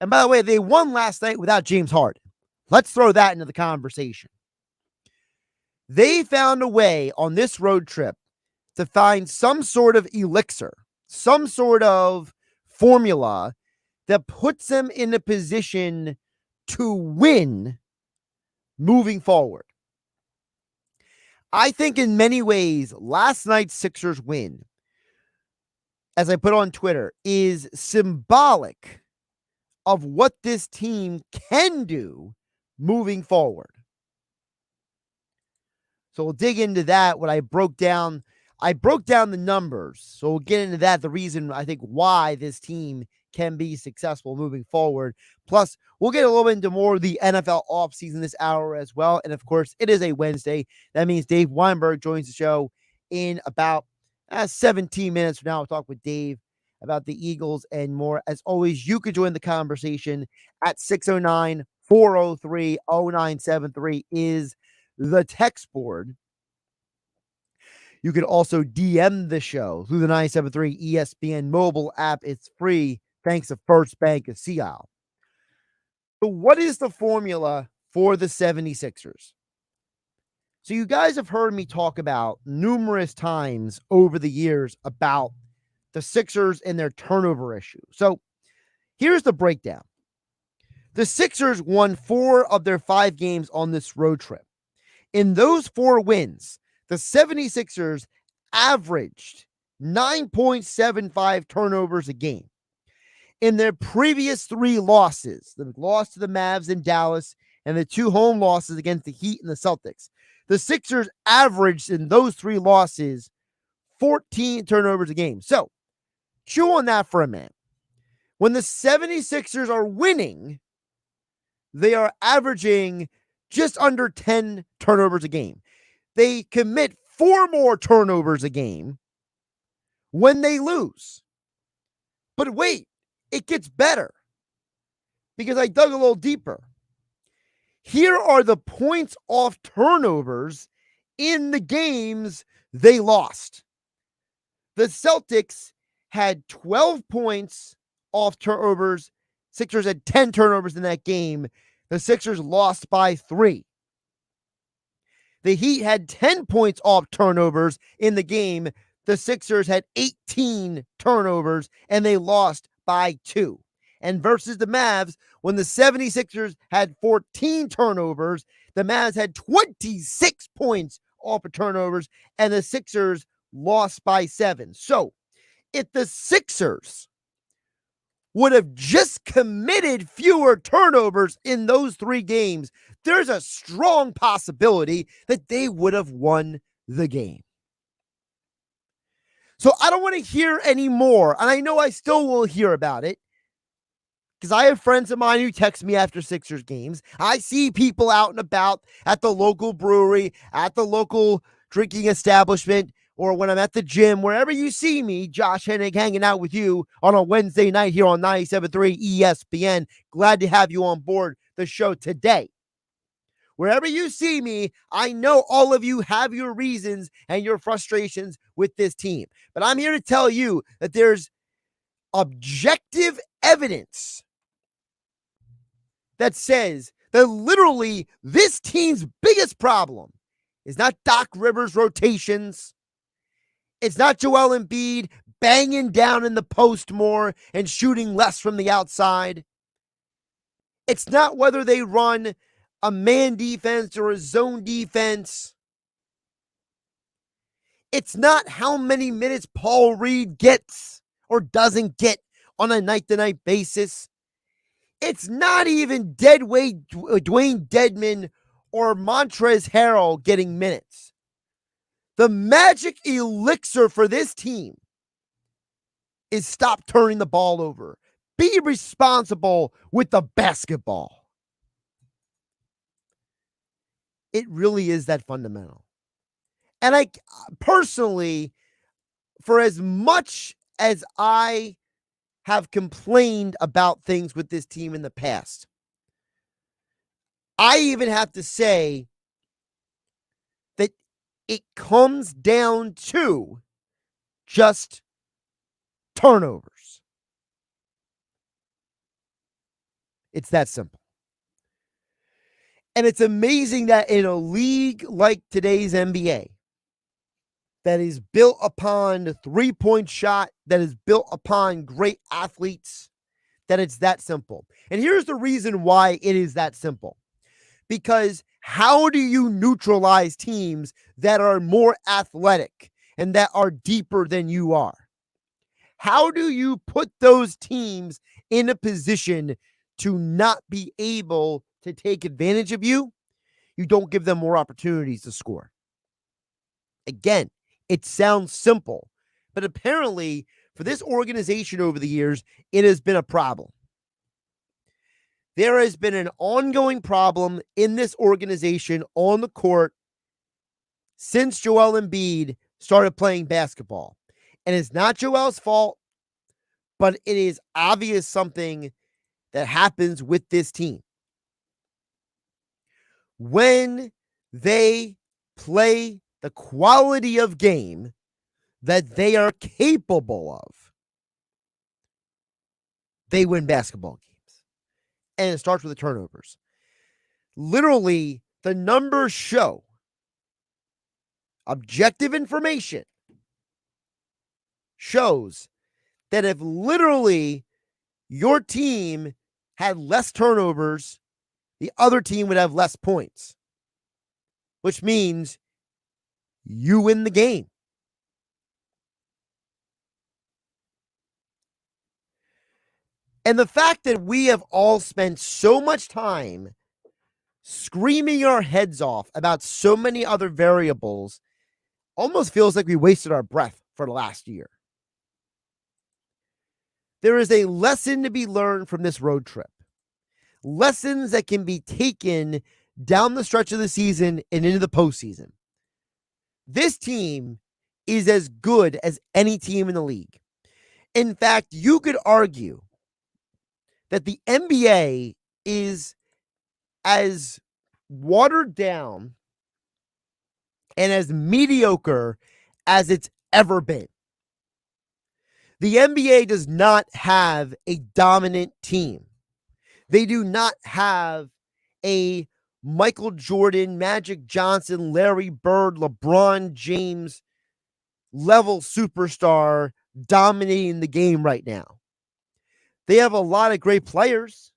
And by the way, they won last night without James Harden. Let's throw that into the conversation. They found a way on this road trip to find some sort of elixir, some sort of formula that puts them in a position to win moving forward. I think in many ways, last night's Sixers win, as I put on Twitter, is symbolic of what this team can do moving forward. So we'll dig into that. What I broke down the numbers. So we'll get into that. The reason I think why this team can be successful moving forward. Plus, we'll get a little bit into more of the NFL offseason this hour as well. And of course, it is a Wednesday. That means Dave Weinberg joins the show in about 17 minutes from now. I'll talk with Dave about the Eagles and more. As always, you can join the conversation at 609-403-0973 is the text board. You can also DM the show through the 973 ESPN mobile app. It's free thanks to First Bank of Seattle. So what is the formula for the 76ers? So you guys have heard me talk about numerous times over the years about the Sixers and their turnover issue. So here's the breakdown. The Sixers won 4 of their 5 games on this road trip. In those 4 wins, the 76ers averaged 9.75 turnovers a game. In their previous 3 losses, the loss to the Mavs in Dallas and the 2 home losses against the Heat and the Celtics, the Sixers averaged in those 3 losses 14 turnovers a game. So, chew on that for a minute. When the 76ers are winning, they are averaging just under 10 turnovers a game. They commit 4 more turnovers a game when they lose. But wait, it gets better because I dug a little deeper. Here are the points off turnovers in the games they lost. The Celtics had 12 points off turnovers. Sixers had 10 turnovers in that game. The Sixers lost by 3. The Heat had 10 points off turnovers in the game. The Sixers had 18 turnovers, and they lost by 2. And versus the Mavs, when the 76ers had 14 turnovers, the Mavs had 26 points off of turnovers, and the Sixers lost by 7. So, if the Sixers would have just committed fewer turnovers in those 3 games, there's a strong possibility that they would have won the game. So I don't want to hear any more, and I know I still will hear about it, because I have friends of mine who text me after Sixers games. I see people out and about at the local brewery, at the local drinking establishment, or when I'm at the gym, wherever you see me, Josh Hennig, hanging out with you on a Wednesday night here on 97.3 ESPN. Glad to have you on board the show today. Wherever you see me, I know all of you have your reasons and your frustrations with this team. But I'm here to tell you that there's objective evidence that says that literally this team's biggest problem is not Doc Rivers' rotations. It's not Joel Embiid banging down in the post more and shooting less from the outside. It's not whether they run a man defense or a zone defense. It's not how many minutes Paul Reed gets or doesn't get on a night-to-night basis. It's not even Dwayne Dedmon or Montrezl Harrell getting minutes. The magic elixir for this team is stop turning the ball over. Be responsible with the basketball. It really is that fundamental. And I personally, for as much as I have complained about things with this team in the past, I even have to say that it comes down to just turnovers. It's that simple. And it's amazing that in a league like today's NBA, that is built upon the three-point shot, that is built upon great athletes, that it's that simple. And here's the reason why it is that simple. Because how do you neutralize teams that are more athletic and that are deeper than you are? How do you put those teams in a position to not be able to take advantage of you? You don't give them more opportunities to score. Again, it sounds simple, but apparently for this organization over the years, it has been a problem. There has been an ongoing problem in this organization on the court since Joel Embiid started playing basketball. And it's not Joel's fault, but it is obvious something that happens with this team. When they play the quality of game that they are capable of, they win basketball games. And it starts with the turnovers. Literally, the numbers show, objective information shows that if literally your team had less turnovers, the other team would have less points, which means you win the game. And the fact that we have all spent so much time screaming our heads off about so many other variables almost feels like we wasted our breath for the last year. There is a lesson to be learned from this road trip. Lessons that can be taken down the stretch of the season and into the postseason. This team is as good as any team in the league. In fact, you could argue that the NBA is as watered down and as mediocre as it's ever been. The NBA does not have a dominant team. They do not have a Michael Jordan, Magic Johnson, Larry Bird, LeBron James level superstar dominating the game right now. They have a lot of great players,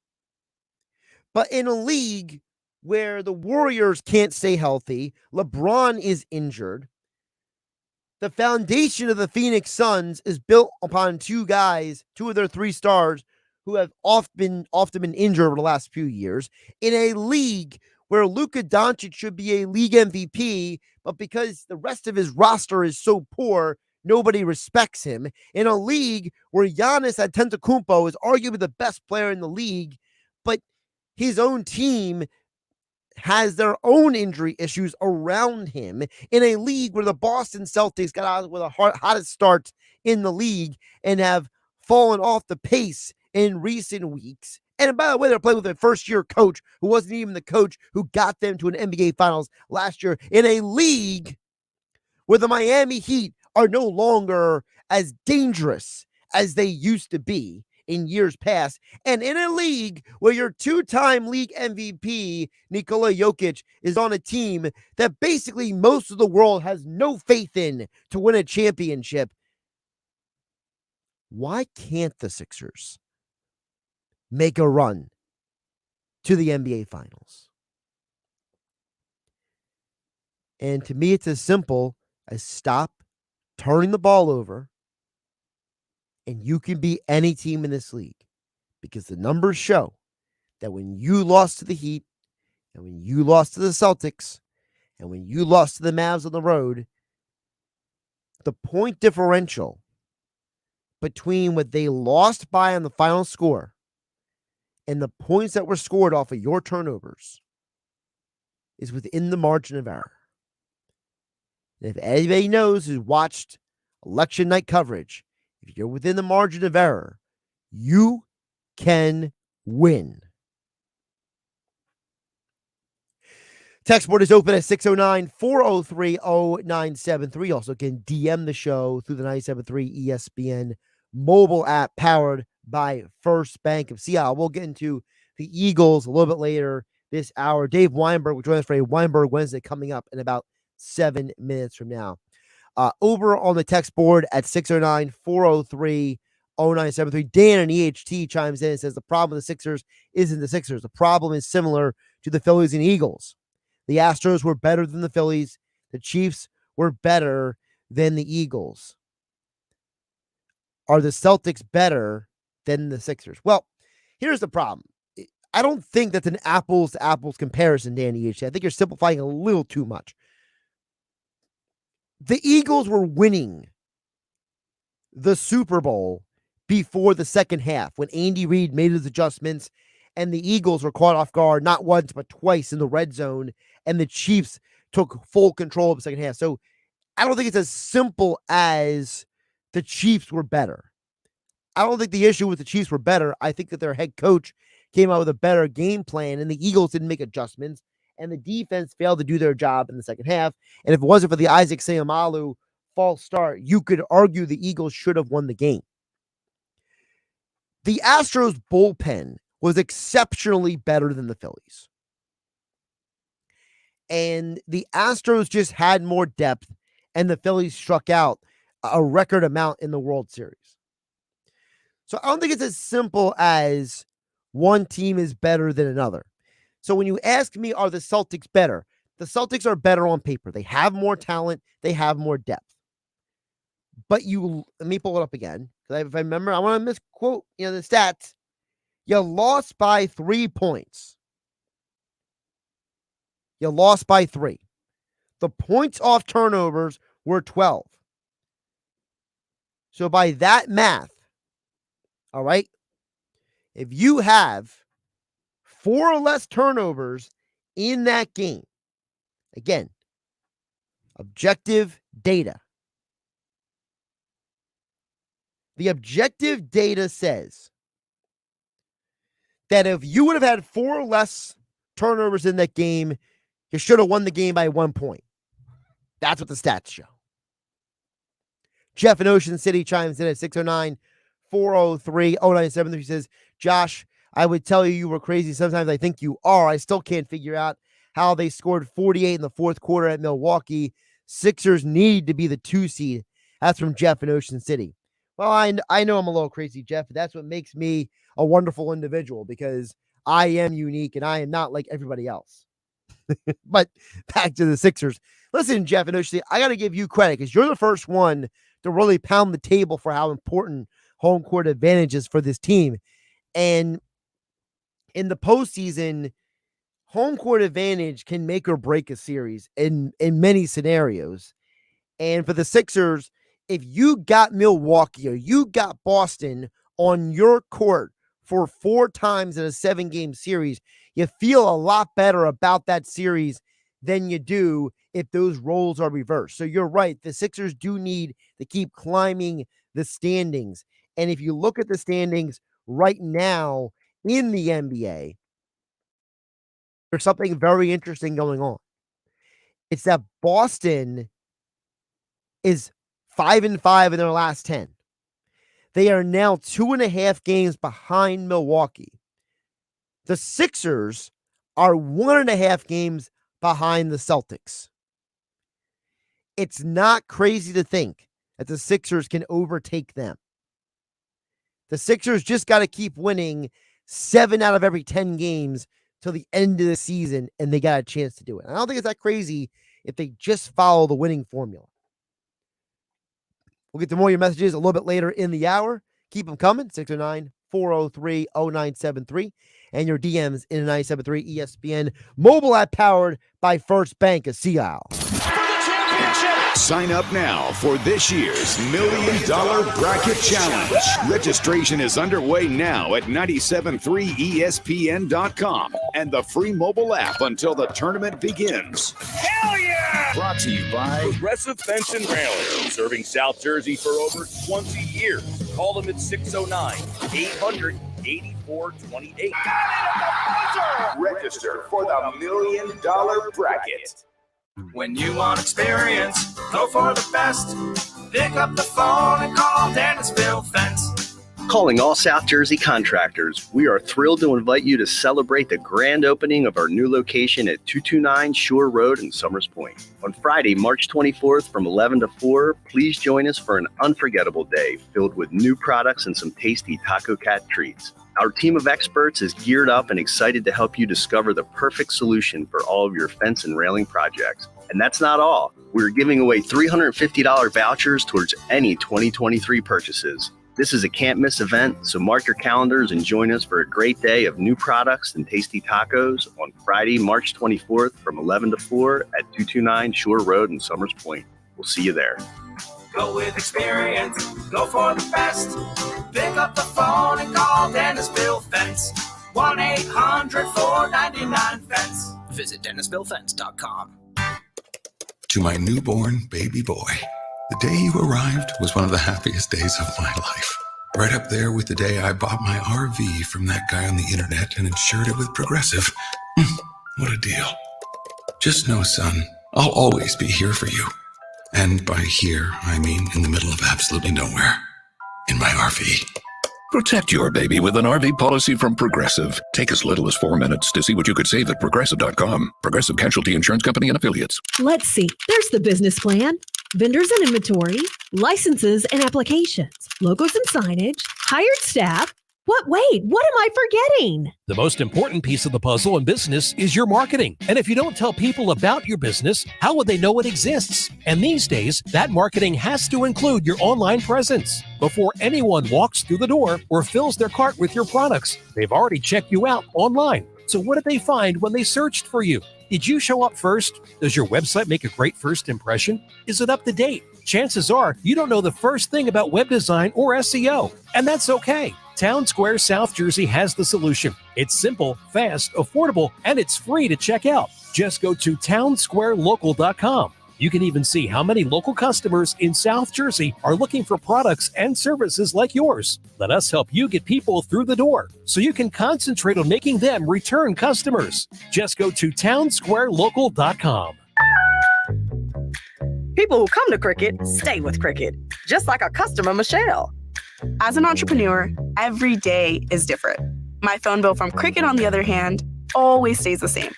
but in a league where the Warriors can't stay healthy, LeBron is injured, the foundation of the Phoenix Suns is built upon two of their three stars who have often been injured over the last few years, in a league where Luka Doncic should be a league MVP, but because the rest of his roster is so poor, nobody respects him. In a league where Giannis Antetokounmpo is arguably the best player in the league, but his own team has their own injury issues around him. In a league where the Boston Celtics got out with the hottest start in the league and have fallen off the pace in recent weeks. And by the way, they're playing with a first-year coach who wasn't even the coach who got them to an NBA Finals last year. In a league where the Miami Heat are no longer as dangerous as they used to be in years past. And in a league where your two-time league MVP, Nikola Jokic, is on a team that basically most of the world has no faith in to win a championship, why can't the Sixers make a run to the NBA Finals? And to me, it's as simple as stop turning the ball over, and you can beat any team in this league, because the numbers show that when you lost to the Heat, and when you lost to the Celtics, and when you lost to the Mavs on the road, the point differential between what they lost by on the final score and the points that were scored off of your turnovers is within the margin of error. And if anybody knows who's watched election night coverage, if you're within the margin of error, you can win. Text board is open at 609-403-0973. Also can DM the show through the 97.3 ESPN mobile app powered by First Bank of Seattle. We'll get into the Eagles a little bit later this hour. Dave Weinberg will join us for a Weinberg Wednesday coming up in about 7 minutes from now. Over on the text board at 609-403-0973, Dan and EHT chimes in and says the problem with the Sixers isn't the Sixers. The problem is similar to the Phillies and Eagles. The Astros were better than the Phillies. The Chiefs were better than the Eagles. Are the Celtics better than the Sixers? Well, here's the problem. I don't think that's an apples-to-apples comparison, Dan EHT. I think you're simplifying a little too much. The Eagles were winning the Super Bowl before the second half when Andy Reid made his adjustments and the Eagles were caught off guard not once but twice in the red zone, and the Chiefs took full control of the second half. So I don't think it's as simple as the Chiefs were better. I don't think the issue with the Chiefs were better. I think that their head coach came out with a better game plan, and the Eagles didn't make adjustments, and the defense failed to do their job in the second half. And if it wasn't for the Isaac Seumalo false start, you could argue the Eagles should have won the game. The Astros bullpen was exceptionally better than the Phillies. And the Astros just had more depth, and the Phillies struck out a record amount in the World Series. So I don't think it's as simple as one team is better than another. So when you ask me, are the Celtics better? The Celtics are better on paper. They have more talent. They have more depth. But let me pull it up again. Because if I remember, I want to misquote, the stats. You lost by 3 points. You lost by 3. The points off turnovers were 12. So by that math, all right, if you have 4 or less turnovers in that game, again, objective data. The objective data says that if you would have had 4 or less turnovers in that game, you should have won the game by 1 point. That's what the stats show. Jeff in Ocean City chimes in at 609-403-0973. He says, Josh, I would tell you were crazy. Sometimes I think you are. I still can't figure out how they scored 48 in the fourth quarter at Milwaukee. Sixers need to be the 2 seed. That's from Jeff in Ocean City. Well, I know I'm a little crazy, Jeff, but that's what makes me a wonderful individual, because I am unique and I am not like everybody else. But back to the Sixers. Listen, Jeff in Ocean City, I got to give you credit because you're the first one to really pound the table for how important home court advantage is for this team. And in the postseason, home court advantage can make or break a series in many scenarios. And for the Sixers, if you got Milwaukee or you got Boston on your court for 4 times in a 7-game series, you feel a lot better about that series than you do if those roles are reversed. So you're right. The Sixers do need to keep climbing the standings. And if you look at the standings right now in the NBA, there's something very interesting going on. It's that Boston is 5-5 in their last 10. They are now 2.5 games behind Milwaukee. The Sixers are 1.5 games behind the Celtics. It's not crazy to think that the Sixers can overtake them. The Sixers just got to keep winning 7 out of every 10 games till the end of the season, and they got a chance to do it. I don't think it's that crazy if they just follow the winning formula. We'll get to more of your messages a little bit later in the hour. Keep them coming, 609-403-0973, and your DMs in 97.3 ESPN mobile app powered by First Bank of Sea Isle. Sign up now for this year's $1 Million Bracket Challenge. Registration is underway now at 973ESPN.com and the free mobile app until the tournament begins. Hell yeah! Brought to you by Progressive Fence and Railing, serving South Jersey for over 20 years. Call them at 609-800-8428. Register for the $1 Million Bracket. When you want experience, go for the best. Pick up the phone and call Dennisville Fence. Calling all South Jersey contractors, we are thrilled to invite you to celebrate the grand opening of our new location at 229 Shore Road in Summers Point. On Friday, March 24th from 11 to 4, please join us for an unforgettable day filled with new products and some tasty Taco Cat treats. Our team of experts is geared up and excited to help you discover the perfect solution for all of your fence and railing projects. And that's not all. We're giving away $350 vouchers towards any 2023 purchases. This is a can't-miss event, so mark your calendars and join us for a great day of new products and tasty tacos on Friday, March 24th from 11 to 4 at 229 Shore Road in Summers Point. We'll see you there. Go with experience, go for the best. Pick up the phone and call Dennis Bill Fence. 1-800-499-FENCE. Visit DennisBillFence.com. To my newborn baby boy, the day you arrived was one of the happiest days of my life. Right up there with the day I bought my RV from that guy on the internet and insured it with Progressive. What a deal. Just know, son, I'll always be here for you. And by here, I mean in the middle of absolutely nowhere. In my RV. Protect your baby with an RV policy from Progressive. Take as little as 4 minutes to see what you could save at Progressive.com. Progressive Casualty Insurance Company and Affiliates. Let's see. There's the business plan. Vendors and inventory. Licenses and applications. Logos and signage. Hired staff. What am I forgetting? The most important piece of the puzzle in business is your marketing. And if you don't tell people about your business, how would they know it exists? And these days, that marketing has to include your online presence. Before anyone walks through the door or fills their cart with your products, they've already checked you out online. So what did they find when they searched for you? Did you show up first? Does your website make a great first impression? Is it up to date? Chances are you don't know the first thing about web design or SEO, and that's okay. Town Square South Jersey has the solution. It's simple, fast, affordable, and it's free to check out. Just go to townsquarelocal.com. You can even see how many local customers in South Jersey are looking for products and services like yours. Let us help you get people through the door so you can concentrate on making them return customers. Just go to townsquarelocal.com. People who come to Cricket stay with Cricket, just like our customer, Michelle. As an entrepreneur, every day is different. My phone bill from Cricket, on the other hand, always stays the same.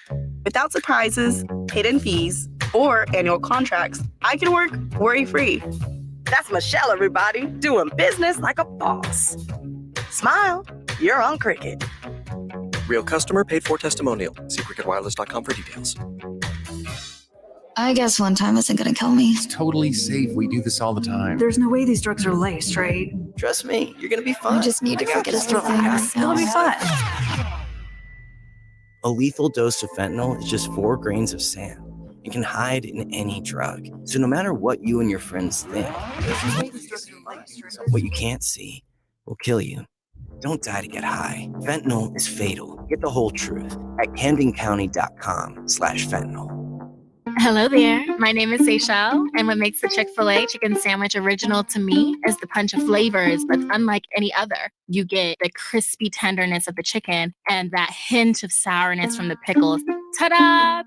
Without surprises, hidden fees, or annual contracts, I can work worry-free. That's Michelle, everybody, doing business like a boss. Smile, you're on Cricket. Real customer, paid for testimonial. See cricketwireless.com for details. I guess one time isn't gonna kill me. It's totally safe. We do this all the time. There's no way these drugs are laced, right? Trust me, you're gonna be fine. I just need to forget everything. It'll be fun. A lethal dose of fentanyl is just 4 grains of sand. It can hide in any drug. So no matter what you and your friends think, what you can't see will kill you. Don't die to get high. Fentanyl is fatal. Get the whole truth at CamdenCounty.com/fentanyl. Hello there. My name is Seychelle, and what makes the Chick-fil-A chicken sandwich original to me is the punch of flavors that's unlike any other. You get the crispy tenderness of the chicken and that hint of sourness from the pickles. Ta-da!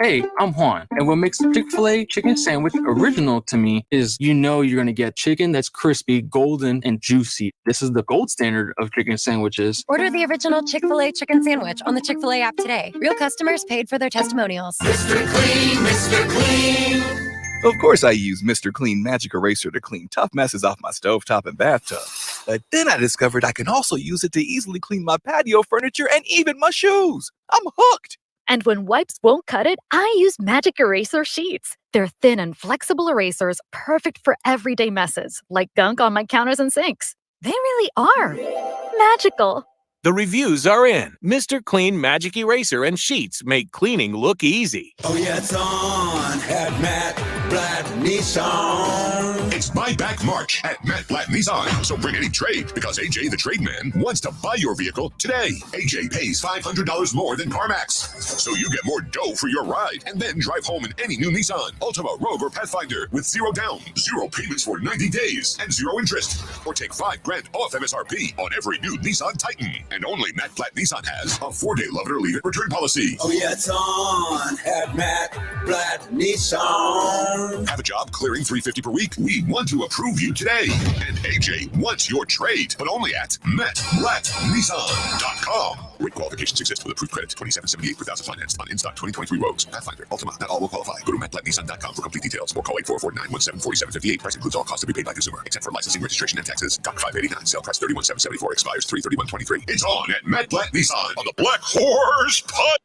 Hey, I'm Juan, and what makes the Chick-fil-A chicken sandwich original to me is you're going to get chicken that's crispy, golden, and juicy. This is the gold standard of chicken sandwiches. Order the original Chick-fil-A chicken sandwich on the Chick-fil-A app today. Real customers paid for their testimonials. Mr. Clean, Mr. Clean. Of course I use Mr. Clean Magic Eraser to clean tough messes off my stovetop and bathtub. But then I discovered I can also use it to easily clean my patio furniture and even my shoes. I'm hooked. And when wipes won't cut it, I use Magic Eraser Sheets. They're thin and flexible erasers, perfect for everyday messes, like gunk on my counters and sinks. They really are magical. The reviews are in. Mr. Clean Magic Eraser and Sheets make cleaning look easy. Oh, yeah, it's on at Matt Blatt Nissan. It's buyback March at Matt Blatt Nissan. So bring any trade because AJ the Tradesman wants to buy your vehicle today. AJ pays $500 more than CarMax. So you get more dough for your ride and then drive home in any new Nissan, Altima, Rogue, or Pathfinder with 0 down, 0 payments for 90 days, and 0 interest. Or take $5,000 off MSRP on every new Nissan Titan. And only Matt Blatt Nissan has a 4-day love it or leave it return policy. Oh, yeah, it's on at Matt Blatt Nissan. Have a job clearing $350 per week? We want to approve you today. And AJ wants your trade, but only at MetLetNissan.com. Rate qualifications exist with approved credit. 2778 per thousand financed on in-stock 2023 Rogues, Pathfinder, Ultima. Not all will qualify. Go to MetLetNissan.com for complete details or call 844-917-4758. Price includes all costs to be paid by consumer, except for licensing, registration, and taxes. Doc 589. Sale price 31,774. Expires 3/31/23. It's on at MetLet Nissan on the Black Horse Putt.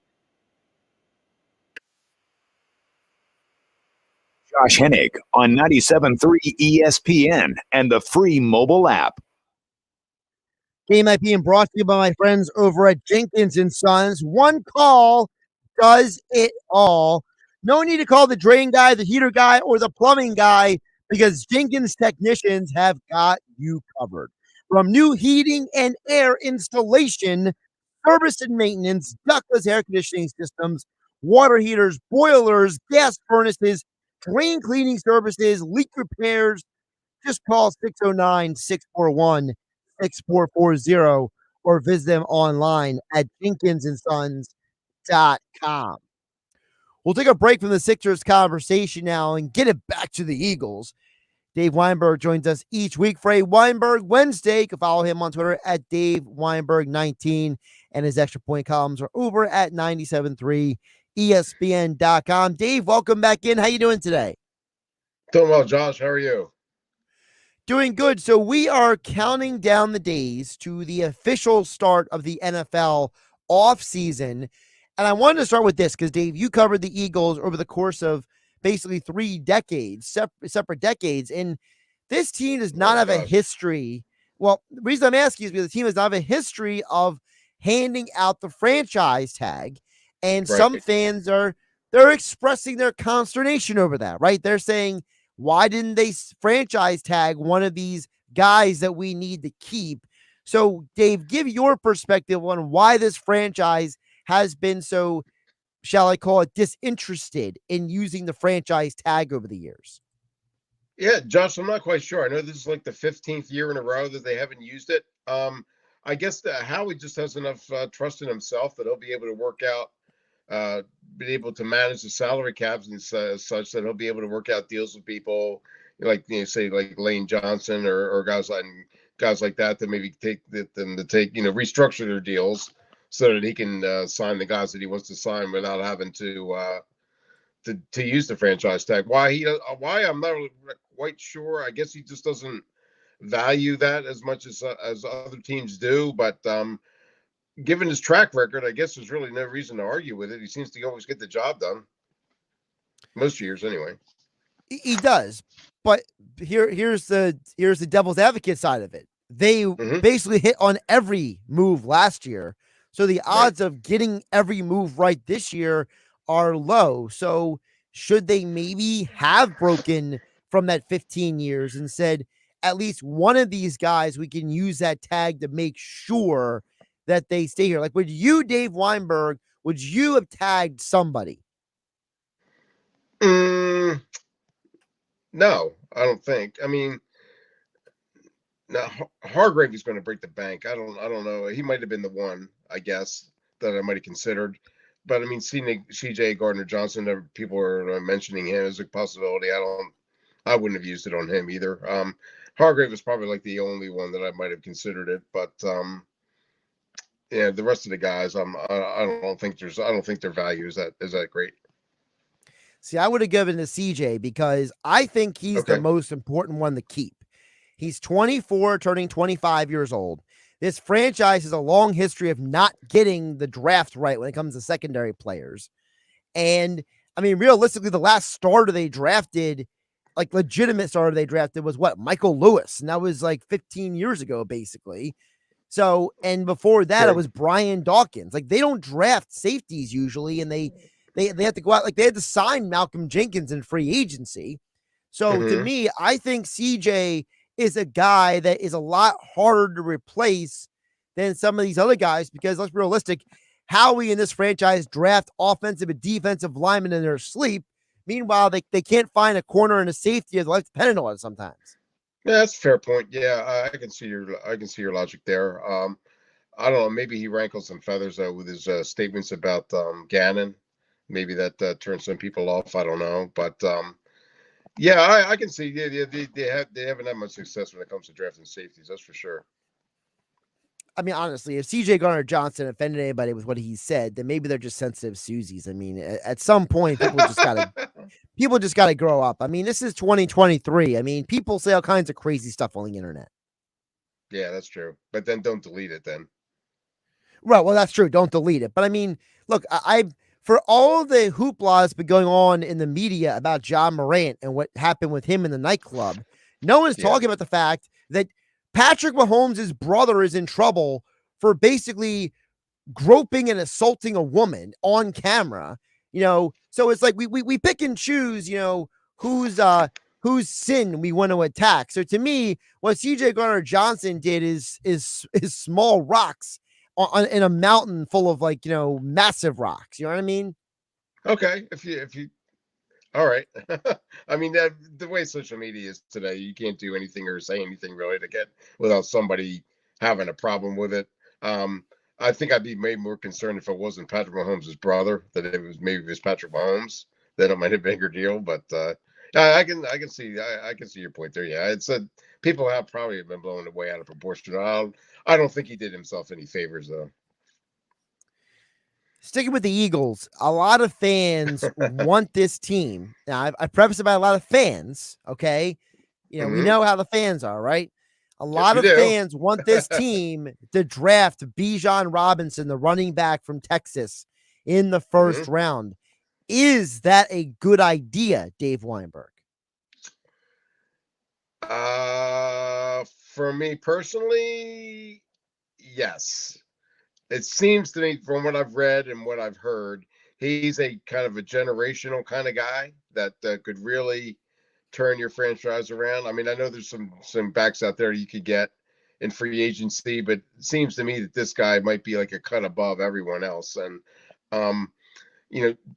Josh Hennig on 97.3 ESPN and the free mobile app. Game Night being brought to you by my friends over at Jenkins & Sons. One call does it all. No need to call the drain guy, the heater guy, or the plumbing guy because Jenkins technicians have got you covered. From new heating and air installation, service and maintenance, ductless air conditioning systems, water heaters, boilers, gas furnaces, drain cleaning services, leak repairs, just call 609-641-6440 or visit them online at jenkinsandsons.com. We'll take a break from the Sixers conversation now and get it back to the Eagles. Dave Weinberg joins us each week for a Weinberg Wednesday. You can follow him on Twitter at Dave Weinberg19, and his extra point columns are over at 97.3 ESPN.com. Dave, welcome back in. How you doing today? Doing well, Josh. How are you? Doing good. So we are counting down the days to the official start of the NFL offseason. And I wanted to start with this because, Dave, you covered the Eagles over the course of basically 3 decades, separate decades. And this team does not have a history. Well, the reason I'm asking is because the team does not have a history of handing out the franchise tag. And some fans they're expressing their consternation over that, right? They're saying, why didn't they franchise tag one of these guys that we need to keep? So, Dave, give your perspective on why this franchise has been so, shall I call it, disinterested in using the franchise tag over the years. Yeah, Josh, I'm not quite sure. I know this is like the 15th year in a row that they haven't used it. I guess Howie just has enough trust in himself that he'll be able to work out, be able to manage the salary caps and such that he'll be able to work out deals with people like, say like Lane Johnson or guys like that maybe take them to take, restructure their deals so that he can sign the guys that he wants to sign without having to use the franchise tag. Why I'm not really quite sure. I guess he just doesn't value that as much as other teams do. But given his track record, I guess there's really no reason to argue with it. He seems to always get the job done. Most years, anyway. He does. But here's the devil's advocate side of it. They basically hit on every move last year. So the odds of getting every move right this year are low. So should they maybe have broken from that 15 years and said, at least one of these guys, we can use that tag to make sure that they stay here? Like, would you, Dave Weinberg, would you have tagged somebody? No, I don't think. I mean, now Hargrave is going to break the bank. I don't know. He might have been the one, I guess, that I might have considered. But I mean, CJ Gardner-Johnson, people are mentioning him as a possibility. I wouldn't have used it on him either. Hargrave is probably like the only one that I might have considered it. But yeah, the rest of the guys, I don't think their value is that great. See, I would have given to CJ because I think he's the most important one to keep. He's 24, turning 25 years old. This franchise has a long history of not getting the draft right when it comes to secondary players. And I mean, realistically, the last starter they drafted, like legitimate starter they drafted, was what? Michael Lewis. And that was like 15 years ago, basically. So, and before that, it was Brian Dawkins. Like, they don't draft safeties usually, and they have to go out. Like, they had to sign Malcolm Jenkins in free agency. So to me, I think CJ is a guy that is a lot harder to replace than some of these other guys, because let's be realistic, Howie in this franchise draft offensive and defensive linemen in their sleep. Meanwhile, they can't find a corner and a safety as life's dependent on it sometimes. Yeah, that's a fair point. Yeah, I can see your logic there. I don't know. Maybe he rankles some feathers with his statements about Gannon. Maybe that turns some people off. I don't know, but Yeah, I can see. Yeah, they haven't had much success when it comes to drafting safeties. That's for sure. I mean, honestly, if CJ Garner-Johnson offended anybody with what he said, then maybe they're just sensitive Susies. I mean, at some point, people just gotta grow up. I mean, this is 2023. I mean, people say all kinds of crazy stuff on the internet. Yeah, that's true. But then don't delete it then. Right. Well, that's true. Don't delete it. But I mean, look, I for all the hoopla that's been going on in the media about John Morant and what happened with him in the nightclub, no one's talking about the fact that Patrick Mahomes' brother is in trouble for basically groping and assaulting a woman on camera. So it's like we pick and choose, whose sin we want to attack. So to me, what CJ Garner-Johnson did is small rocks in a mountain full of massive rocks. You know what I mean? Okay, if you all right. I mean, the way social media is today, you can't do anything or say anything really to get without somebody having a problem with it. I think I'd be maybe more concerned if it wasn't Patrick Mahomes' brother, that it was Patrick Mahomes, then it might have been a bigger deal. But I can see your point there. Yeah, it's people have probably been blown way out of proportion. I don't think he did himself any favors though. Sticking with the Eagles, a lot of fans want this team. Now, I preface it by a lot of fans, okay? We know how the fans are, right? A lot of fans want this team to draft Bijan Robinson, the running back from Texas, in the first round. Is that a good idea, Dave Weinberg? For me personally, yes. It seems to me, from what I've read and what I've heard, he's a kind of a generational kind of guy that could really turn your franchise around. I mean, I know there's some backs out there you could get in free agency, but it seems to me that this guy might be like a cut above everyone else. And the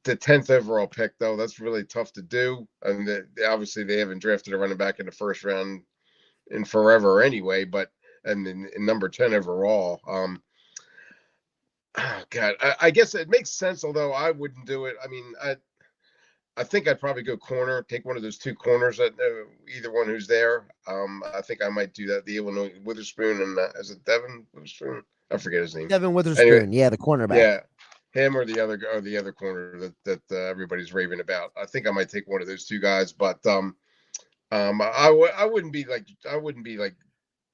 10th overall pick, though, that's really tough to do. And obviously they haven't drafted a running back in the first round in forever anyway, and in number 10 overall. Oh God, I guess it makes sense, although I wouldn't do it. I mean, I think I'd probably go corner, take one of those two corners that either one who's there. I think I might do that. The Illinois Witherspoon and is it Devin Witherspoon? I forget his name. Devin Witherspoon, anyway, yeah, the cornerback. Yeah, him or the other corner that everybody's raving about. I think I might take one of those two guys, but I wouldn't be like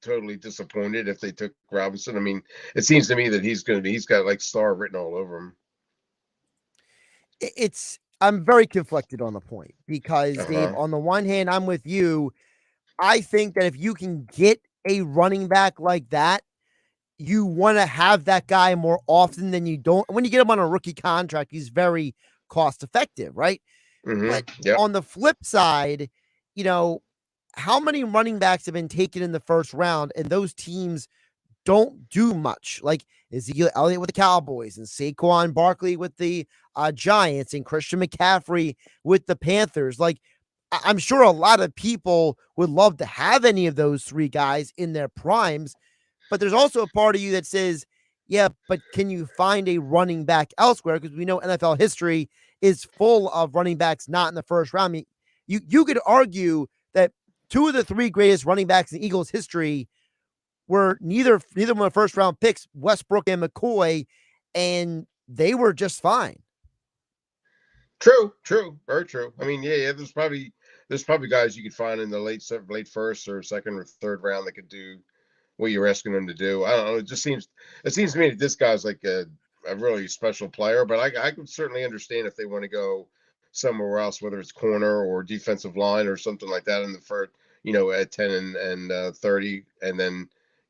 totally disappointed if they took Robinson. I mean, it seems to me that he's got like star written all over him. I'm very conflicted on the point because Dave, on the one hand, I'm with you. I think that if you can get a running back like that, you want to have that guy more often than you don't. When you get him on a rookie contract, he's very cost effective, right? But on the flip side, how many running backs have been taken in the first round and those teams don't do much? Like Ezekiel Elliott with the Cowboys and Saquon Barkley with the Giants and Christian McCaffrey with the Panthers. Like, I'm sure a lot of people would love to have any of those three guys in their primes, but there's also a part of you that says, yeah, but can you find a running back elsewhere? Because we know NFL history is full of running backs not in the first round. I mean, you could argue that two of the three greatest running backs in Eagles history were neither of them first round picks, Westbrook and McCoy, and they were just fine. True, very true. I mean, yeah. There's probably guys you could find in the late first or second or third round that could do what you're asking them to do. I don't know. It seems to me that this guy's like a really special player, but I could certainly understand if they want to go somewhere else, whether it's corner or defensive line or something like that in the first, at 10 and 30, and then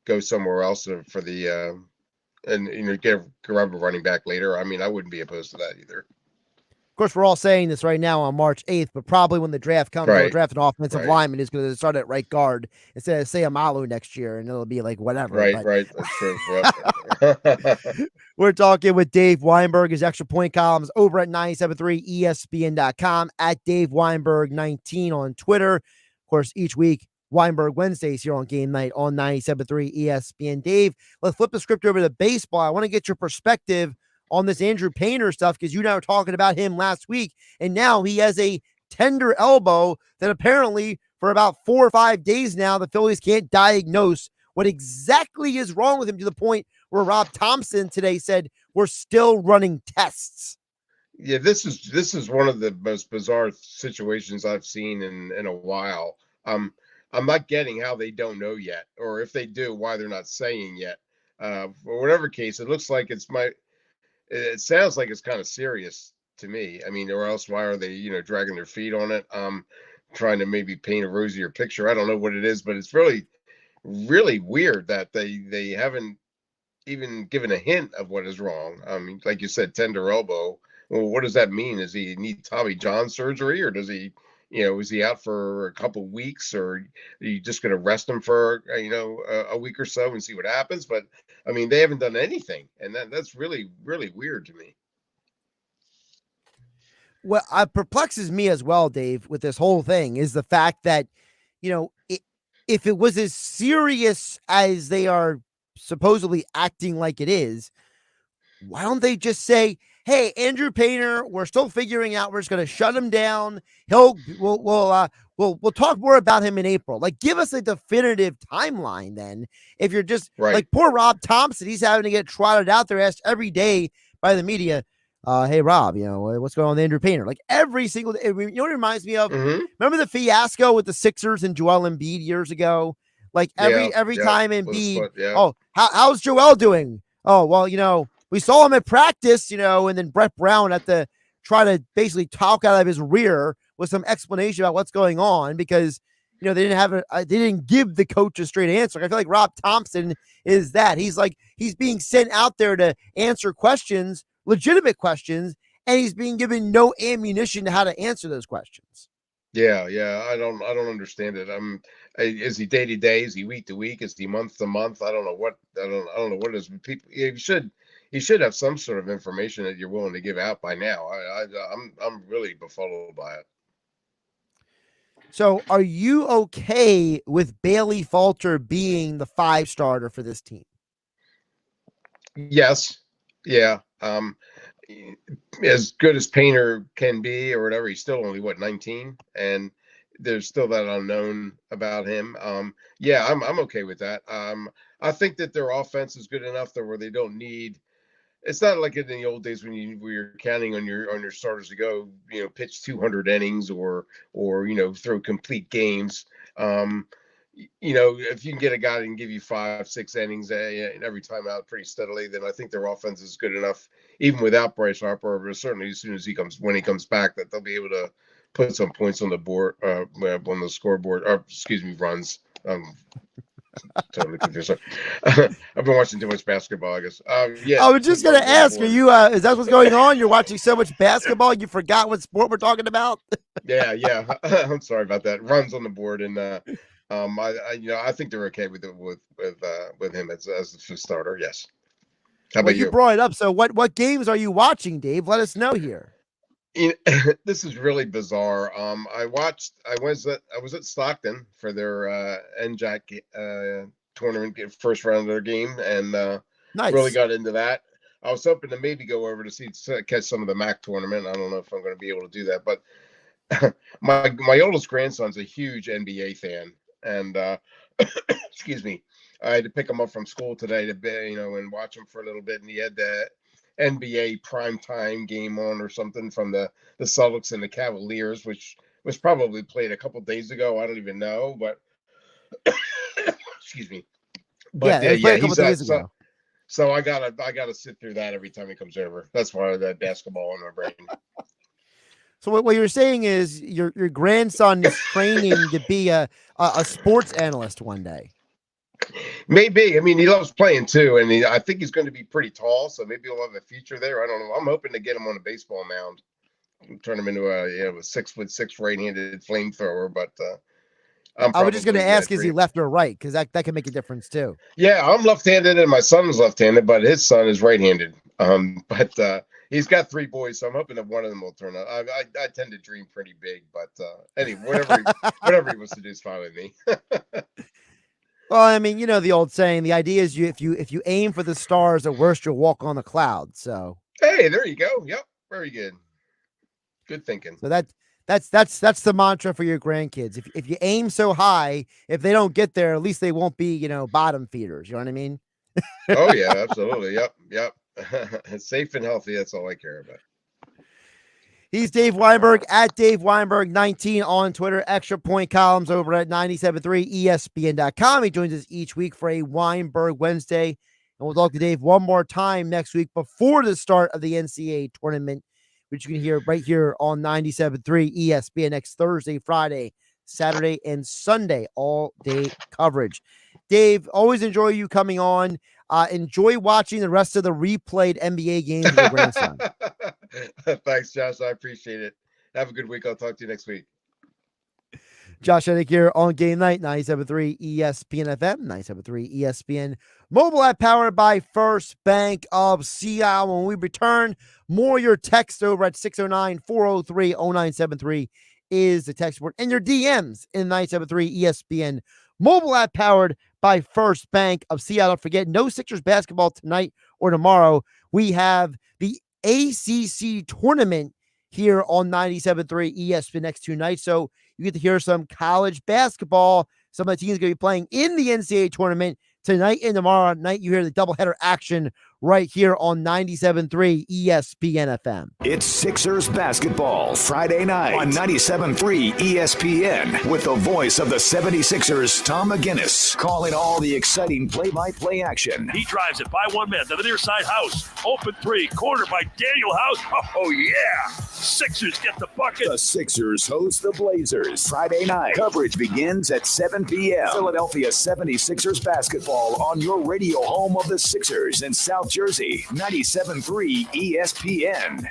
go somewhere else for the and grab a running back later. I mean, I wouldn't be opposed to that either. Of course, we're all saying this right now on March 8th, but probably when the draft comes, they'll draft an offensive lineman who's going to start at right guard instead of Sayamalu next year, and it'll be like whatever. Right. That's true. Yep. We're talking with Dave Weinberg. His extra point columns over at 973ESPN.com, at Dave Weinberg 19 on Twitter. Of course, each week, Weinberg Wednesdays here on Game Night on 97.3 ESPN. Dave, let's flip the script over to baseball. I want to get your perspective on this Andrew Painter stuff because you and I were talking about him last week, and now he has a tender elbow that apparently for about 4 or 5 days now, the Phillies can't diagnose what exactly is wrong with him, to the point where Rob Thompson today said, we're still running tests. Yeah, this is one of the most bizarre situations I've seen in a while. I'm not getting how they don't know yet, or if they do, why they're not saying yet. For whatever case, it looks like it sounds like it's kind of serious to me. I mean, or else why are they, dragging their feet on it? Trying to maybe paint a rosier picture. I don't know what it is, but it's really, really weird that they haven't even given a hint of what is wrong. I mean, like you said, tender elbow. Well, what does that mean? Does he need Tommy John surgery, or does he, is he out for a couple weeks, or are you just going to rest him for, a week or so and see what happens? But I mean, they haven't done anything, and that's really, really weird to me. What perplexes me as well, Dave, with this whole thing is the fact that, if it was as serious as they are supposedly acting like it is, why don't they just say, hey, Andrew Painter, we're still figuring out, we're just going to shut him down. We'll talk more about him in April. Like, give us a definitive timeline then. If you're just like poor Rob Thompson, he's having to get trotted out there, asked every day by the media, hey, Rob, what's going on with Andrew Painter? Like every single day. You know what it reminds me of? Remember the fiasco with the Sixers and Joel Embiid years ago? Like every time Embiid, oh, how's Joel doing? Oh, well, we saw him at practice, and then Brett Brown had to try to basically talk out of his rear with some explanation about what's going on, because, they didn't give the coach a straight answer. I feel like Rob Thompson is that. He's being sent out there to answer questions, legitimate questions, and he's being given no ammunition to how to answer those questions. Yeah, I don't understand it. Is he day to day? Is he week to week? Is he month to month? I don't know what it is. People, you should have some sort of information that you're willing to give out by now. I'm really befuddled by it. So, are you okay with Bailey Falter being the 5 starter for this team? Yes. Yeah. As good as Painter can be or whatever, he's still only 19, and there's still that unknown about him. Yeah, I'm okay with that. I think that their offense is good enough where they don't need. It's not like in the old days when you're counting on your starters to go, pitch 200 innings or throw complete games. If you can get a guy that can give you 5-6 innings and every time out pretty steadily, then I think their offense is good enough, even without Bryce Harper. But certainly, as soon as when he comes back, that they'll be able to put some points on the board, on the scoreboard, or runs. Totally confused. I've been watching too much basketball, I guess. Yeah. I was just going to ask, are you, is that what's going on? You're watching so much basketball, you forgot what sport we're talking about? Yeah. I'm sorry about that. Runs on the board, and I think they're okay with him as the starter. Yes. How about you brought it up. So what games are you watching, Dave? Let us know here. This is really bizarre. I was at Stockton for their NJAC tournament, first round of their game, and nice. Really got into that. I was hoping to maybe go over to catch some of the MAC tournament. I don't know if I'm going to be able to do that, but my oldest grandson's a huge NBA fan, and excuse me, I had to pick him up from school today to and watch him for a little bit, and he had that NBA primetime game on or something from the Celtics and the Cavaliers, which was probably played a couple days ago. I don't even know, but excuse me. But yeah, a couple days ago. So I gotta sit through that every time he comes over. That's why that basketball in my brain. So what you're saying is your grandson is training to be a sports analyst one day. Maybe. I mean, he loves playing too, and I think he's going to be pretty tall, so maybe he'll have a future there. I don't know. I'm hoping to get him on a baseball mound, turn him into a 6'6" right-handed flamethrower. But I was just going to ask, is he left or right? Because that can make a difference too. Yeah, I'm left-handed, and my son's left-handed, but his son is right-handed. But he's got 3 boys, so I'm hoping that one of them will turn out. I tend to dream pretty big, but anyway, whatever he wants to do is fine with me. Well, I mean, the old saying, the idea is if you aim for the stars, at worst you'll walk on the clouds. So hey, there you go. Yep, very good. Good thinking. So that That's the mantra for your grandkids. If you aim so high, if they don't get there, at least they won't be, bottom feeders. You know what I mean? Oh yeah, absolutely. Yep. Safe and healthy. That's all I care about. He's Dave Weinberg at Dave Weinberg 19 on Twitter. Extra point columns over at 973ESPN.com. He joins us each week for a Weinberg Wednesday. And we'll talk to Dave one more time next week before the start of the NCAA tournament, which you can hear right here on 97.3 ESPN next Thursday, Friday, Saturday, and Sunday. All day coverage. Dave, always enjoy you coming on. Enjoy watching the rest of the replayed NBA games with your grandson. Thanks, Josh. I appreciate it. Have a good week. I'll talk to you next week. Josh Hennig here on Game Night, 97.3 ESPN FM, 97.3 ESPN mobile app powered by First Bank of Seattle. When we return, more your text over at 609-403-0973 is the text board, and your DMs in 97.3 ESPN mobile app powered by First Bank of Seattle. Don't forget, no Sixers basketball tonight or tomorrow. We have the ACC tournament here on 97.3 ESPN next 2 nights. So you get to hear some college basketball. Some of the teams going to be playing in the NCAA tournament tonight and tomorrow night. You hear the doubleheader action right here on 97.3 ESPN FM. It's Sixers basketball Friday night on 97.3 ESPN with the voice of the 76ers, Tom McGinnis, calling all the exciting play-by-play action. He drives it by one man to the near side house. Open three, corner by Daniel House. Oh, yeah. Sixers get the bucket. The Sixers host the Blazers Friday night. Coverage begins at 7 p.m. Philadelphia 76ers basketball on your radio home of the Sixers in South Jersey, 97.3 ESPN.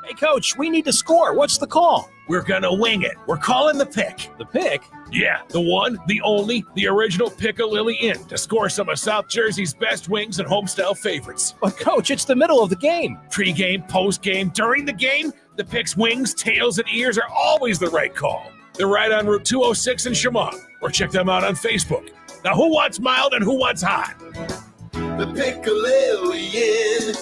Hey, Coach, we need to score. What's the call? We're going to wing it. We're calling the pick. The pick? Yeah, the one, the only, the original Piccalilli Inn to score some of South Jersey's best wings and homestyle favorites. But, Coach, it's the middle of the game. Pre-game, post-game, during the game, the pick's wings, tails, and ears are always the right call. They're right on Route 206 in Chemung, or check them out on Facebook. Now, who wants mild and who wants hot? The Piccalilli Inn.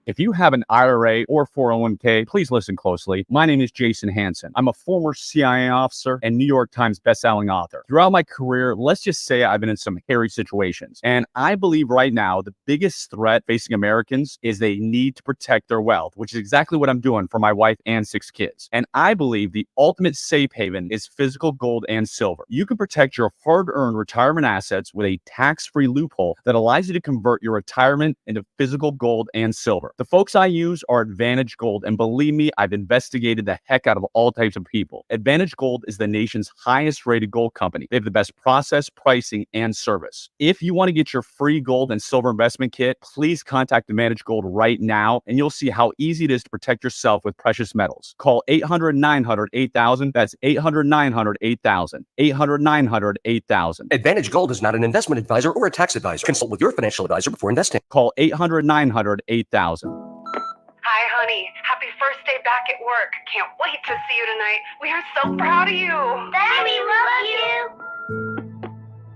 If you have an IRA or 401k, please listen closely. My name is Jason Hansen. I'm a former CIA officer and New York Times bestselling author. Throughout my career, let's just say I've been in some hairy situations. And I believe right now the biggest threat facing Americans is they need to protect their wealth, which is exactly what I'm doing for my wife and 6 kids. And I believe the ultimate safe haven is physical gold and silver. You can protect your hard-earned retirement assets with a tax-free loophole that allows you to convert your retirement into physical gold and silver. The folks I use are Advantage Gold, and believe me, I've investigated the heck out of all types of people. Advantage Gold is the nation's highest rated gold company. They have the best process, pricing, and service. If you want to get your free gold and silver investment kit, please contact Advantage Gold right now, and you'll see how easy it is to protect yourself with precious metals. Call 800-900-8000. That's 800-900-8000. 800-900-8000. Advantage Gold is not an investment advisor or a tax advisor. Consult with your financial advisor before investing. Call 800-900-8000. Hi, honey. Happy first day back at work. Can't wait to see you tonight. We are so proud of you. Daddy, we love you.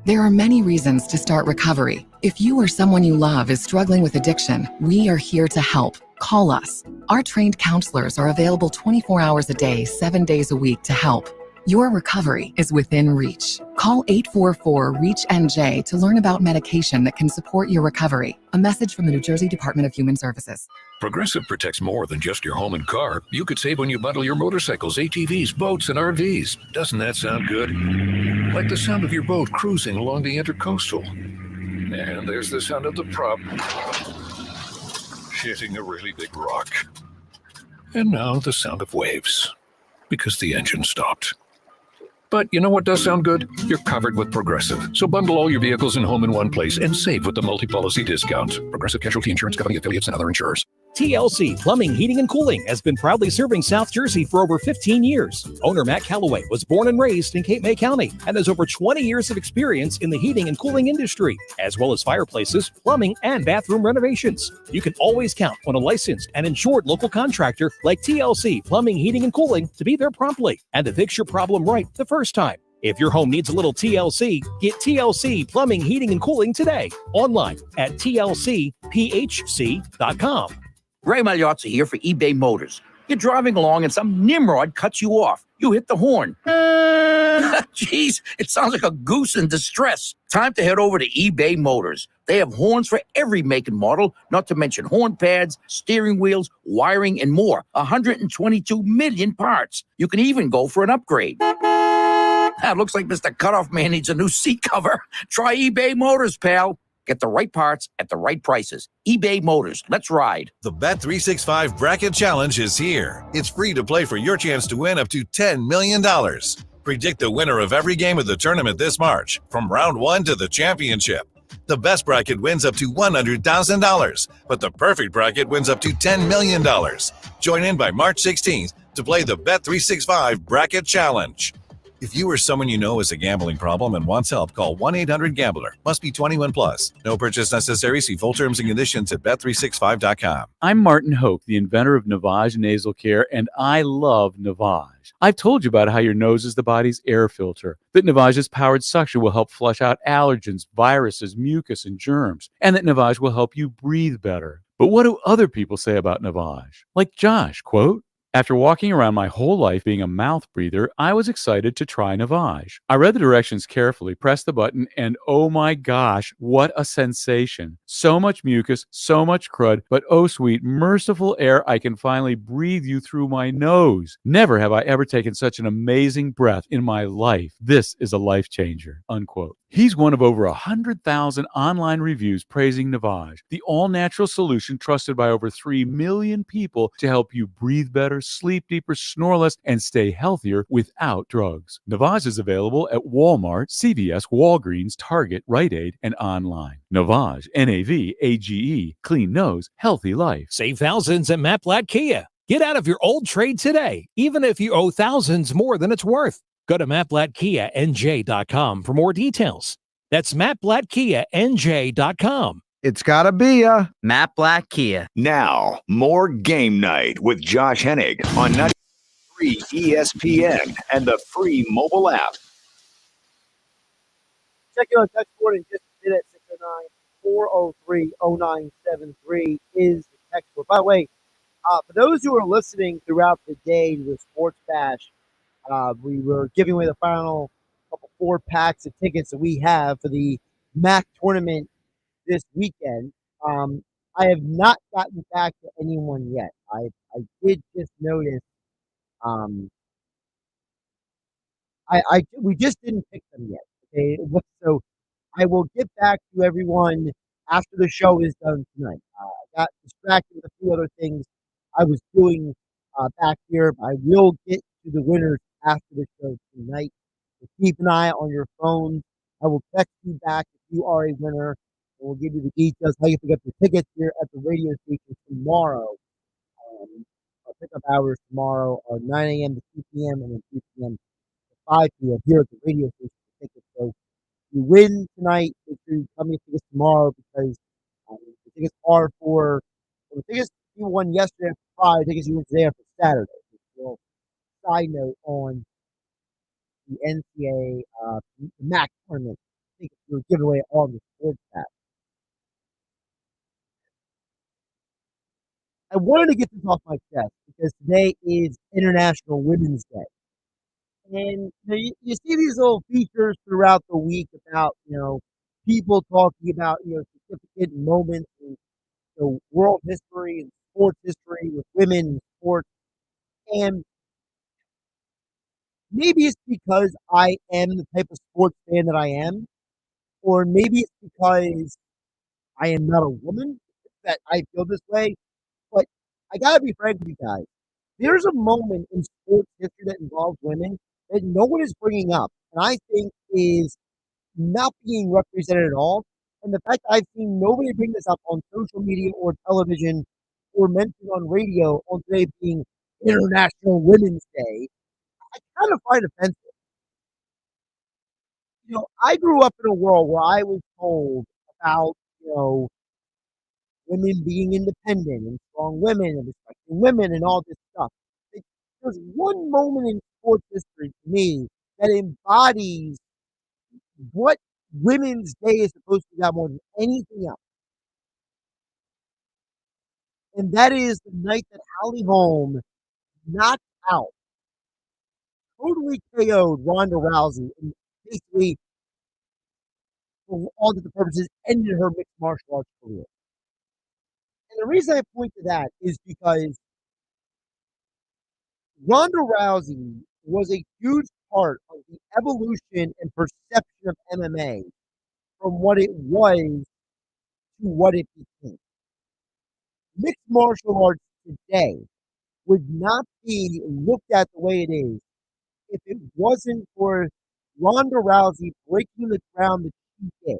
There are many reasons to start recovery. If you or someone you love is struggling with addiction, we are here to help. Call us. Our trained counselors are available 24 hours a day, 7 days a week to help. Your recovery is within reach. Call 844-REACH-NJ to learn about medication that can support your recovery. A message from the New Jersey Department of Human Services. Progressive protects more than just your home and car. You could save when you bundle your motorcycles, ATVs, boats, and RVs. Doesn't that sound good? Like the sound of your boat cruising along the Intercoastal. And there's the sound of the prop hitting a really big rock. And now the sound of waves, because the engine stopped. But you know what does sound good? You're covered with Progressive. So bundle all your vehicles and home in one place and save with the multi-policy discount. Progressive Casualty Insurance Company, affiliates, and other insurers. TLC Plumbing, Heating, and Cooling has been proudly serving South Jersey for over 15 years. Owner Matt Calloway was born and raised in Cape May County and has over 20 years of experience in the heating and cooling industry, as well as fireplaces, plumbing, and bathroom renovations. You can always count on a licensed and insured local contractor like TLC Plumbing, Heating, and Cooling to be there promptly and to fix your problem right the first time. If your home needs a little TLC, get TLC Plumbing, Heating, and Cooling today. Online at tlcphc.com. Ray Magliozzi here for eBay Motors. You're driving along and some nimrod cuts you off. You hit the horn. Jeez, it sounds like a goose in distress. Time to head over to eBay Motors. They have horns for every make and model, not to mention horn pads, steering wheels, wiring, and more. 122 million parts. You can even go for an upgrade. It looks like Mr. Cutoff Man needs a new seat cover. Try eBay Motors, pal. Get the right parts at the right prices. eBay Motors. Let's ride. The Bet365 Bracket Challenge is here. It's free to play for your chance to win up to $10 million. Predict the winner of every game of the tournament this March, from round 1 to the championship. The best bracket wins up to $100,000, but the perfect bracket wins up to $10 million. Join in by March 16th to play the Bet365 Bracket Challenge. If you or someone you know has a gambling problem and wants help, call 1-800-GAMBLER. Must be 21 plus. No purchase necessary. See full terms and conditions at bet365.com. I'm Martin Hoke, the inventor of Navage Nasal Care, and I love Navage. I've told you about how your nose is the body's air filter, that Navage's powered suction will help flush out allergens, viruses, mucus, and germs, and that Navage will help you breathe better. But what do other people say about Navage? Like Josh, quote, "After walking around my whole life being a mouth breather, I was excited to try Navage. I read the directions carefully, pressed the button, and oh my gosh, what a sensation. So much mucus, so much crud, but oh sweet, merciful air, I can finally breathe you through my nose. Never have I ever taken such an amazing breath in my life. This is a life changer," unquote. He's one of over 100,000 online reviews praising Navage, the all-natural solution trusted by over 3 million people to help you breathe better, sleep deeper, snore less, and stay healthier without drugs. Navage is available at Walmart, CVS, Walgreens, Target, Rite Aid, and online. Navage, Navage, clean nose, healthy life. Save thousands at Matt Blatt Kia. Get out of your old trade today, even if you owe thousands more than it's worth. Go to mattblattkianj.com for more details. That's mattblattkianj.com. It's gotta be a Matt Blatt Kia. Now, more Game Night with Josh Hennig on 93 ESPN and the free mobile app. Check you on text board in just a minute. 609-403-0973 is the text board. By the way, for those who are listening throughout the day to the Sports Bash, we were giving away the final 4 packs of tickets that we have for the MAC tournament this weekend. I have not gotten back to anyone yet. I did just notice. We just didn't pick them yet. Okay, so I will get back to everyone after the show is done tonight. I got distracted with a few other things I was doing back here. I will get to the winners after the show tonight. So keep an eye on your phone. I will text you back if you are a winner, and we'll give you the details how you can get the tickets here at the radio station tomorrow. Our pickup hours tomorrow are 9 a.m. to 2 p.m. and then 2 p.m. to 5 p.m. here at the radio station for tickets. So if you win tonight, make sure you come get tickets tomorrow because the tickets are for the tickets you won yesterday for Friday, tickets you won today are for Saturday. So, side note on the NCAA MAC tournament, I think we're giving away all the sports packs. I wanted to get this off my chest because today is International Women's Day. And you see these little features throughout the week about, people talking about, significant moments in world history and sports history with women in sports. And maybe it's because I am the type of sports fan that I am, or maybe it's because I am not a woman that I feel this way. But I gotta be frank with you guys. There's a moment in sports history that involves women that no one is bringing up, and I think is not being represented at all. And the fact that I've seen nobody bring this up on social media or television or mentioned on radio on today being International Women's Day, I kind of find offensive. I grew up in a world where I was told about, women being independent and strong women and respecting women and all this stuff. There's one moment in sports history to me that embodies what Women's Day is supposed to be about more than anything else. And that is the night that Holly Holm knocked out, totally KO'd Ronda Rousey, and basically, for all intents and purposes, ended her mixed martial arts career. And the reason I point to that is because Ronda Rousey was a huge part of the evolution and perception of MMA from what it was to what it became. Mixed martial arts today would not be looked at the way it is if it wasn't for Ronda Rousey breaking the ground that she did.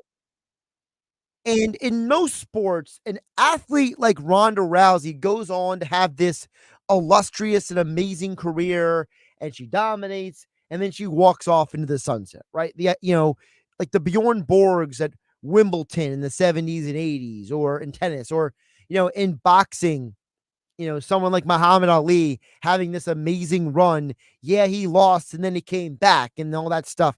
And in most sports, an athlete like Ronda Rousey goes on to have this illustrious and amazing career, and she dominates, and then she walks off into the sunset, right? Like the Bjorn Borgs at Wimbledon in the 70s and 80s, or in tennis, or in boxing, someone like Muhammad Ali having this amazing run. Yeah, he lost and then he came back and all that stuff.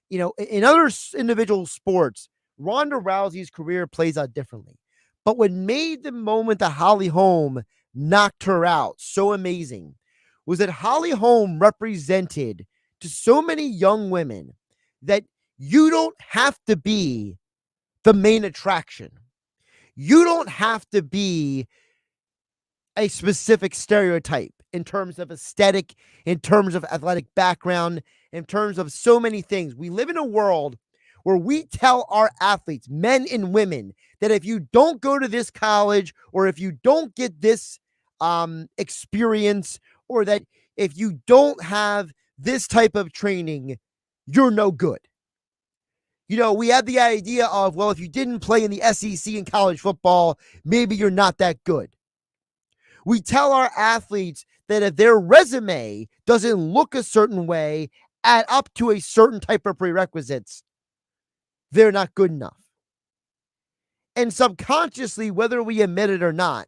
In other individual sports, Ronda Rousey's career plays out differently. But what made the moment that Holly Holm knocked her out so amazing was that Holly Holm represented to so many young women that you don't have to be the main attraction. You don't have to be a specific stereotype in terms of aesthetic, in terms of athletic background, in terms of so many things. We live in a world where we tell our athletes, men and women, that if you don't go to this college, or if you don't get this experience, or that if you don't have this type of training, you're no good. We have the idea of, well, if you didn't play in the SEC in college football, maybe you're not that good. We tell our athletes that if their resume doesn't look a certain way, add up to a certain type of prerequisites, they're not good enough. And subconsciously, whether we admit it or not,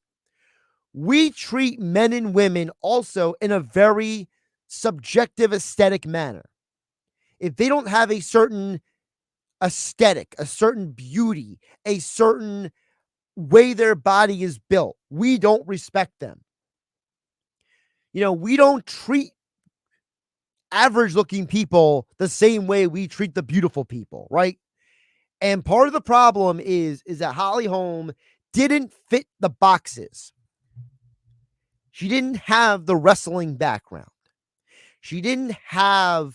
we treat men and women also in a very subjective aesthetic manner. If they don't have a certain aesthetic, a certain beauty, a certain way their body is built, we don't respect them. We don't treat average looking people the same way we treat the beautiful people, right? And part of the problem is that Holly Holm didn't fit the boxes. She didn't have the wrestling background. She didn't have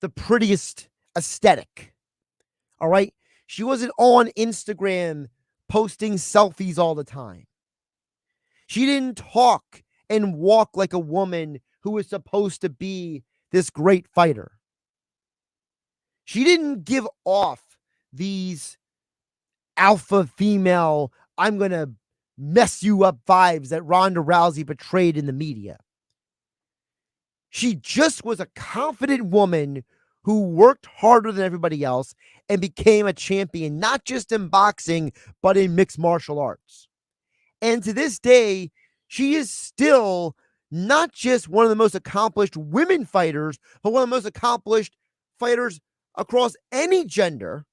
the prettiest aesthetic. All right? She wasn't on Instagram posting selfies all the time. She didn't talk and walk like a woman who was supposed to be this great fighter. She didn't give off these alpha female, I'm going to mess you up vibes that Ronda Rousey portrayed in the media. She just was a confident woman who worked harder than everybody else and became a champion, not just in boxing, but in mixed martial arts. And to this day, she is still not just one of the most accomplished women fighters, but one of the most accomplished fighters across any gender.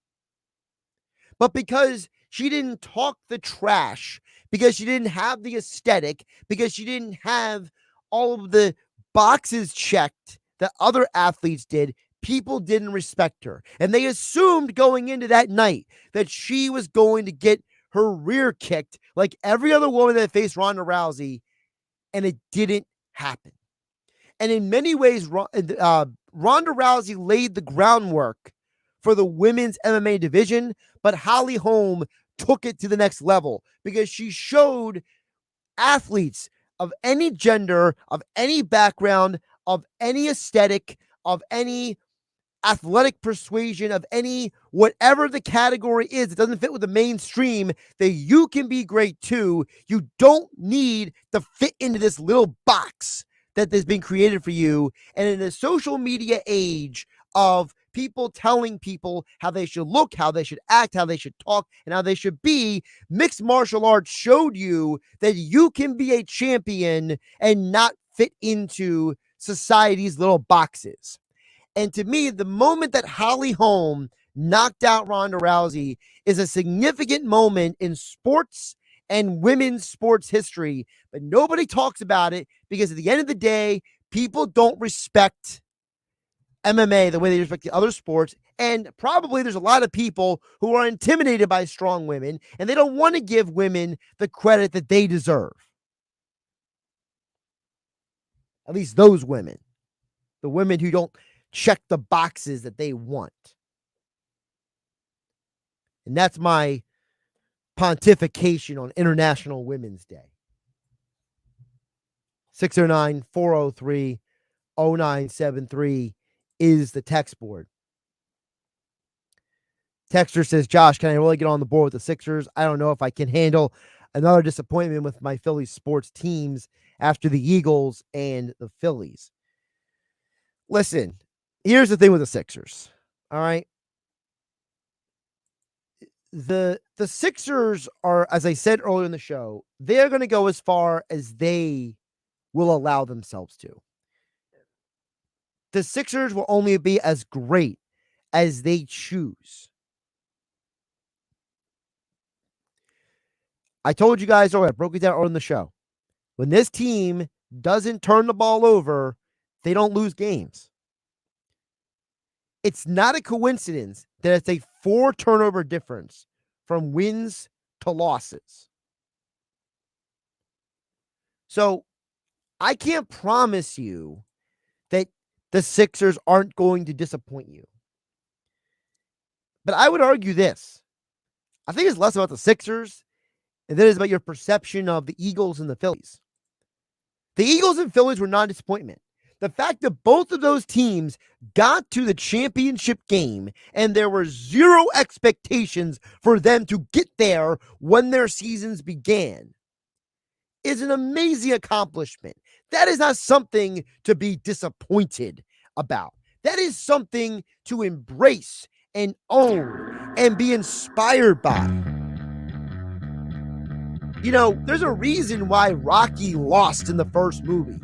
But because she didn't talk the trash, because she didn't have the aesthetic, because she didn't have all of the boxes checked that other athletes did, people didn't respect her. And they assumed going into that night that she was going to get her rear kicked like every other woman that faced Ronda Rousey, and it didn't happen. And in many ways, Ronda Rousey laid the groundwork for the women's MMA division, but Holly Holm took it to the next level because she showed athletes of any gender, of any background, of any aesthetic, of any athletic persuasion, of any whatever the category is, it doesn't fit with the mainstream, that you can be great too. You don't need to fit into this little box that has been created for you. And in a social media age of people telling people how they should look, how they should act, how they should talk, and how they should be, mixed martial arts showed you that you can be a champion and not fit into society's little boxes. And to me, the moment that Holly Holm knocked out Ronda Rousey is a significant moment in sports and women's sports history, but nobody talks about it because at the end of the day, people don't respect MMA the way they respect the other sports. And probably there's a lot of people who are intimidated by strong women and they don't want to give women the credit that they deserve. At least those women, the women who don't check the boxes that they want. And that's my pontification on International Women's Day. 609-403-0973 is the text board. Texter says, Josh, can I really get on the board with the Sixers? I don't know if I can handle another disappointment with my Phillies sports teams after the Eagles and the Phillies. Listen, here's the thing with the Sixers. All right. The Sixers are, as I said earlier in the show, they're going to go as far as they will allow themselves to. The Sixers will only be as great as they choose. I told you guys already, I broke it down earlier in the show. When this team doesn't turn the ball over, they don't lose games. It's not a coincidence that it's a 4 turnover difference from wins to losses. So I can't promise you that the Sixers aren't going to disappoint you. But I would argue this. I think it's less about the Sixers and then it's about your perception of the Eagles and the Phillies. The Eagles and Phillies were not a disappointment. The fact that both of those teams got to the championship game and there were zero expectations for them to get there when their seasons began is an amazing accomplishment. That is not something to be disappointed about. That is something to embrace and own and be inspired by. You know, there's a reason why Rocky lost in the first movie.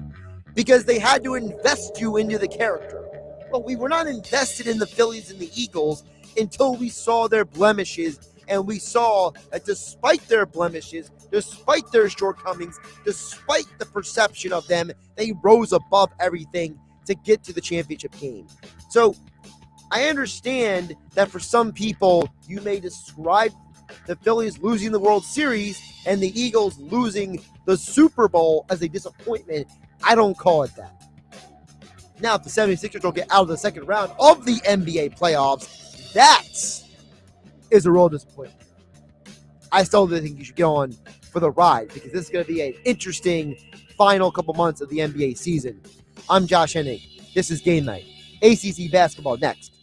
Because they had to invest you into the character. But we were not invested in the Phillies and the Eagles until we saw their blemishes. And we saw that despite their blemishes, despite their shortcomings, despite the perception of them, they rose above everything to get to the championship game. So I understand that for some people, you may describe the Phillies losing the World Series and the Eagles losing the Super Bowl as a disappointment. I don't call it that. Now, if the 76ers don't get out of the second round of the NBA playoffs, that is a real disappointment. I still think you should get on for the ride because this is going to be an interesting final couple months of the NBA season. I'm Josh Hennig. This is Game Night. ACC basketball next.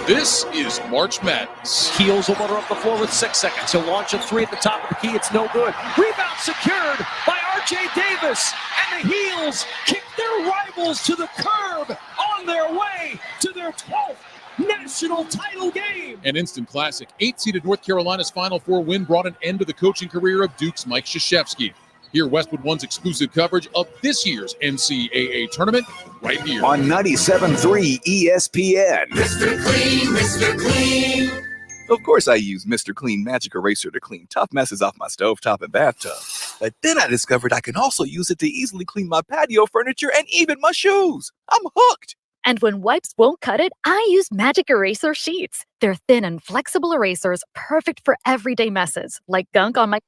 This is March Madness. Heels will motor up the floor with 6 seconds. He'll launch a 3 at the top of the key. It's no good. Rebound secured by R.J. Davis. And the Heels kick their rivals to the curb on their way to their 12th national title game. An instant classic. 8-seeded North Carolina's Final Four win brought an end to the coaching career of Duke's Mike Krzyzewski. Hear Westwood One's exclusive coverage of this year's NCAA tournament right here. On 97.3 ESPN. Mr. Clean, Mr. Clean. Of course I use Mr. Clean Magic Eraser to clean tough messes off my stovetop and bathtub. But then I discovered I can also use it to easily clean my patio furniture and even my shoes. I'm hooked. And when wipes won't cut it, I use Magic Eraser Sheets. They're thin and flexible erasers, perfect for everyday messes, like gunk on my